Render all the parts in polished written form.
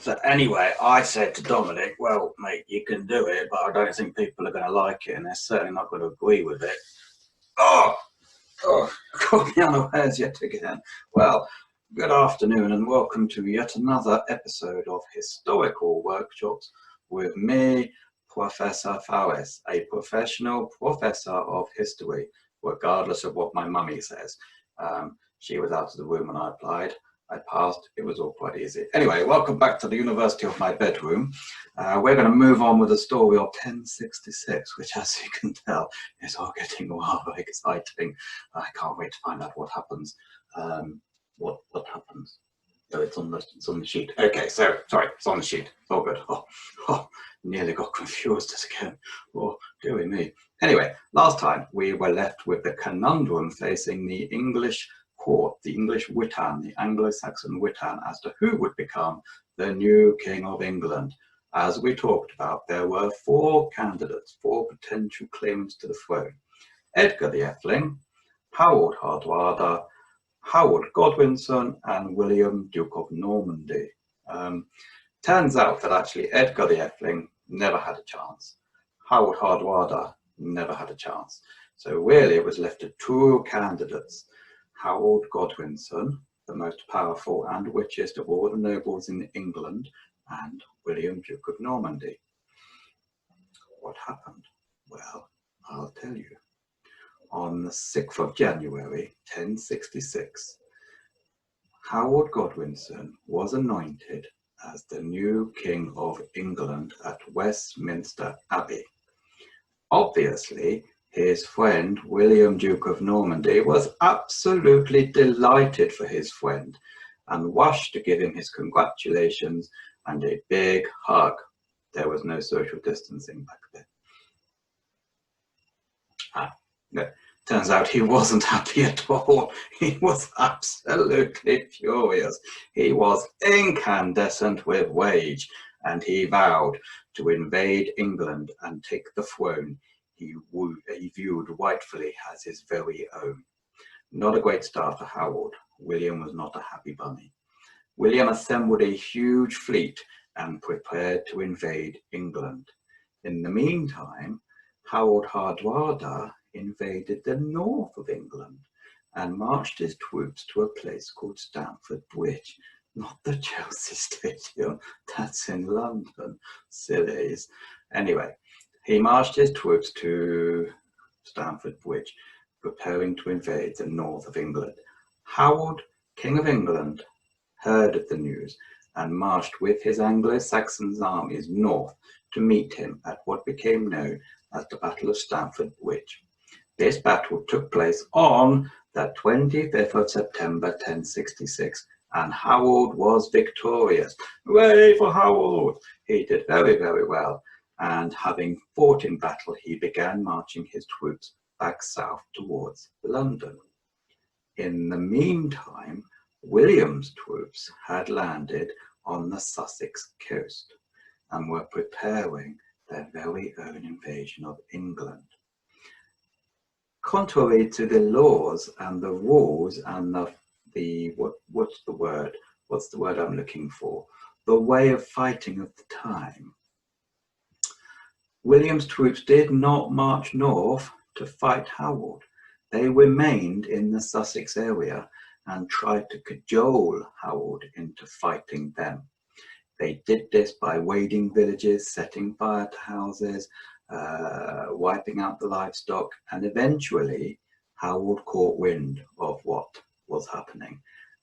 So anyway, I said to Dominic, well, mate, you can do it, but I don't think people are going to like it, and they're certainly not going to agree with it. Oh, caught me unawares yet again. Well, good afternoon, and welcome to yet another episode of Historical Workshops with me, Professor Fowles, a professional professor of history, regardless of what my mummy says. She was out of the room when I applied. I passed. It was all quite easy. Anyway, welcome back to the University of my bedroom. We're going to move on with the story of 1066, which, as you can tell, is all getting rather exciting. I can't wait to find out what happens. What happens? Oh, it's on the sheet. Okay, so sorry, it's on the sheet. Oh, good. Nearly got confused again. Oh, dearie me. Anyway, last time we were left with the conundrum facing the English court, the English Witan, the Anglo-Saxon Witan, as to who would become the new King of England. As we talked about, there were four candidates, four potential claimants to the throne: Edgar the Etheling, Harold Hardrada, Howard Godwinson, and William, Duke of Normandy. Turns out that actually Edgar the Etheling never had a chance. Howard Hardrada never had a chance. So really it was left to two candidates: Harold Godwinson, the most powerful and richest of all the nobles in England, and William, Duke of Normandy. What happened? Well, I'll tell you. On the 6th of January, 1066, Harold Godwinson was anointed as the new King of England at Westminster Abbey. Obviously, his friend, William, Duke of Normandy, was absolutely delighted for his friend and rushed to give him his congratulations and a big hug. There was no social distancing back then. No. Turns out he wasn't happy at all. He was absolutely furious. He was incandescent with rage, and he vowed to invade England and take the throne he viewed rightfully as his very own. Not a great start for Harold. William was not a happy bunny. William assembled a huge fleet and prepared to invade England. In the meantime, Harold Hardrada invaded the north of England and marched his troops to a place called Stamford Bridge. Not the Chelsea Stadium, that's in London, sillies. Anyway, he marched his troops to Stamford Bridge, preparing to invade the north of England. Harold, King of England, heard of the news and marched with his Anglo-Saxon armies north to meet him at what became known as the Battle of Stamford Bridge. This battle took place on the 25th of September 1066, and Harold was victorious. Hooray for Harold! He did very, very well, and having fought in battle, he began marching his troops back south towards London. In the meantime, William's troops had landed on the Sussex coast and were preparing their very own invasion of England. Contrary to the laws and the rules and what's the word I'm looking for? The way of fighting of the time, William's troops did not march north to fight Harold. They remained in the Sussex area and tried to cajole Harold into fighting them. They did this by raiding villages, setting fire to houses, wiping out the livestock, and eventually Harold caught wind of what was happening,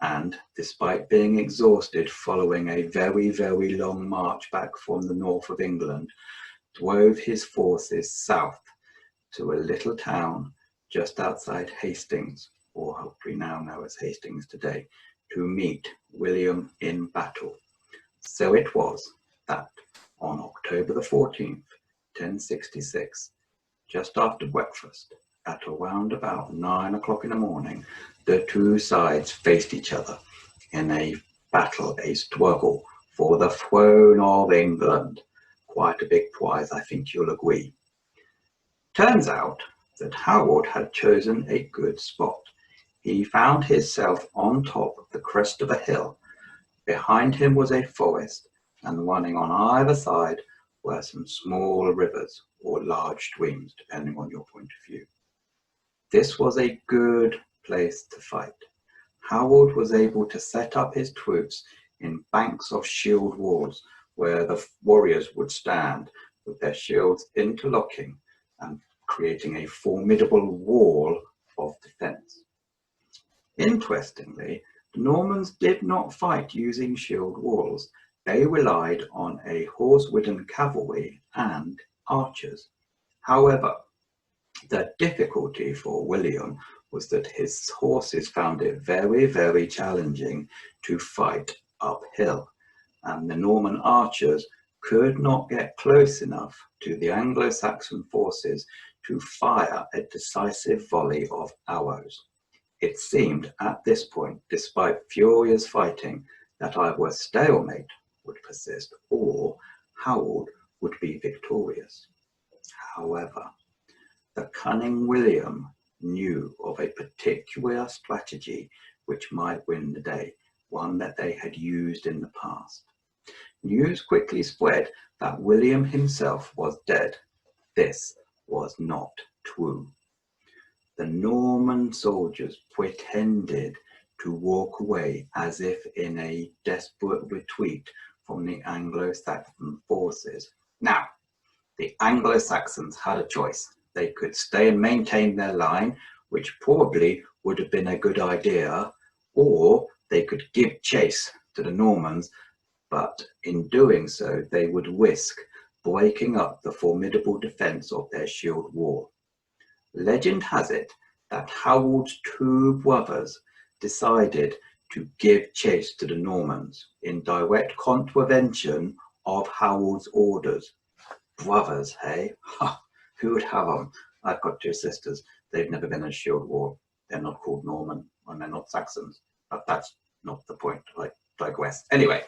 and despite being exhausted following a very, very long march back from the north of England, drove his forces south to a little town just outside Hastings, or what we now know as Hastings today, to meet William in battle. So it was that on October the 14th, 1066, just after breakfast, at around about 9 o'clock in the morning, the two sides faced each other in a battle, a struggle for the throne of England. Quite a big prize, I think you'll agree. Turns out that Harold had chosen a good spot. He found himself on top of the crest of a hill. Behind him was a forest, and running on either side were some small rivers or large streams, depending on your point of view. This was a good place to fight. Harold was able to set up his troops in banks of shield walls where the warriors would stand with their shields interlocking and creating a formidable wall of defense. Interestingly, the Normans did not fight using shield walls. They relied on a horse-ridden cavalry and archers. However, the difficulty for William was that his horses found it very, very challenging to fight uphill, and the Norman archers could not get close enough to the Anglo-Saxon forces to fire a decisive volley of arrows. It seemed at this point, despite furious fighting, that either a stalemate would persist or Harold would be victorious. However, the cunning William knew of a particular strategy which might win the day, one that they had used in the past. News quickly spread that William himself was dead. This was not true. The Norman soldiers pretended to walk away as if in a desperate retreat from the Anglo-Saxon forces. Now, the Anglo-Saxons had a choice. They could stay and maintain their line, which probably would have been a good idea, or they could give chase to the Normans, but in doing so, they would risk breaking up the formidable defense of their shield wall. Legend has it that Harold's two brothers decided to give chase to the Normans in direct contravention of Harold's orders. Brothers, hey? Ha, who would have them? I've got two sisters. They've never been in a shield war. They're not called Norman, and they're not Saxons. But that's not the point. I digress. Anyway,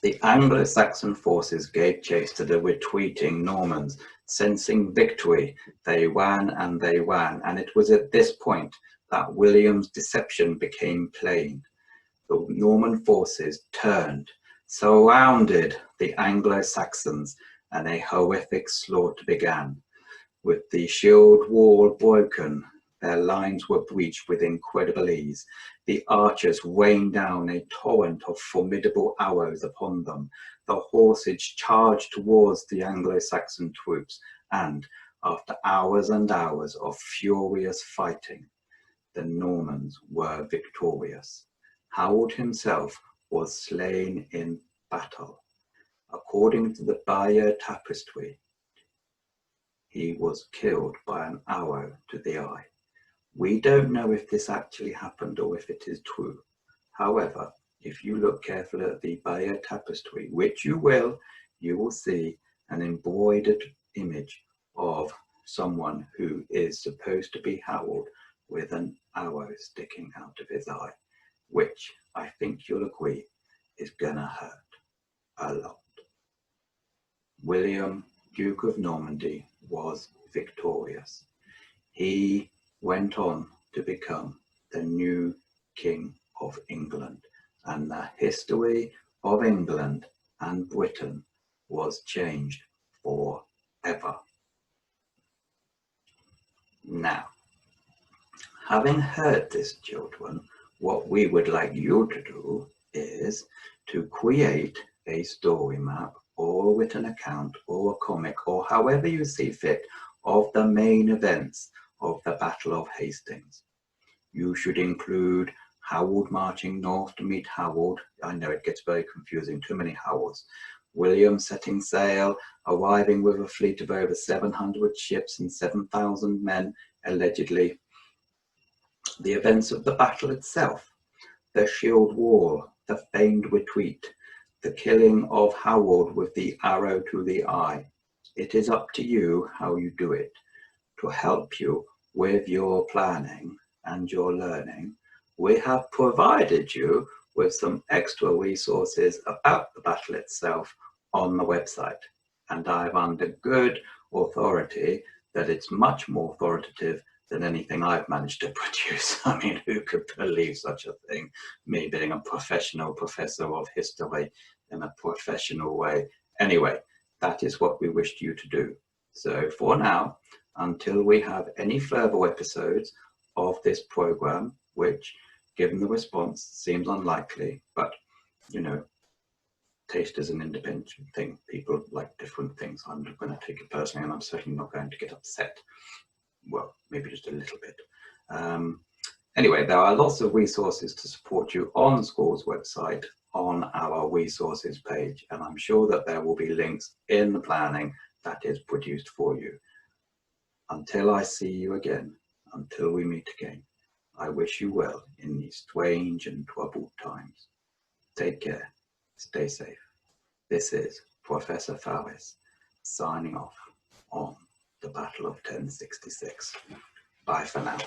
the Anglo-Saxon forces gave chase to the retreating Normans. Sensing victory, they ran and they ran, and it was at this point that William's deception became plain. The Norman forces turned, surrounded the Anglo-Saxons, and a horrific slaughter began. With the shield wall broken, their lines were breached with incredible ease. The archers rained down a torrent of formidable arrows upon them. The horses charged towards the Anglo-Saxon troops, and after hours and hours of furious fighting, the Normans were victorious. Harold himself was slain in battle. According to the Bayeux Tapestry, he was killed by an arrow to the eye. We don't know if this actually happened or if it is true. However, if you look carefully at the Bayeux Tapestry, which you will see an embroidered image of someone who is supposed to be Harold with an arrow sticking out of his eye, which I think you'll agree is gonna hurt a lot. William, Duke of Normandy, was victorious. He went on to become the new King of England, and the history of England and Britain was changed forever. Now, having heard this, children, what we would like you to do is to create a story map or a written account or a comic or however you see fit of the main events of the Battle of Hastings. You should include Harold marching north to meet Harold. I know it gets very confusing, too many Harolds. William setting sail, arriving with a fleet of over 700 ships and 7,000 men, allegedly. The events of the battle itself, the shield wall, the feigned retreat, the killing of Harold with the arrow to the eye. It is up to you how you do it. To help you with your planning and your learning, we have provided you with some extra resources about the battle itself on the website. And I've under good authority that it's much more authoritative than anything I've managed to produce. I mean, who could believe such a thing? Me being a professional professor of history, in a professional way. Anyway, that is what we wished you to do. So for now, until we have any further episodes of this program, which, given the response, seems unlikely, but, you know, taste is an independent thing. People like different things. I'm not going to take it personally, and I'm certainly not going to get upset. Well, maybe just a little bit. Anyway, there are lots of resources to support you on the school's website, on our resources page, and I'm sure that there will be links in the planning that is produced for you. Until I see you again, until we meet again, I wish you well in these strange and troubled times. Take care, stay safe. This is Professor Faris signing off on the Battle of 1066. Bye for now.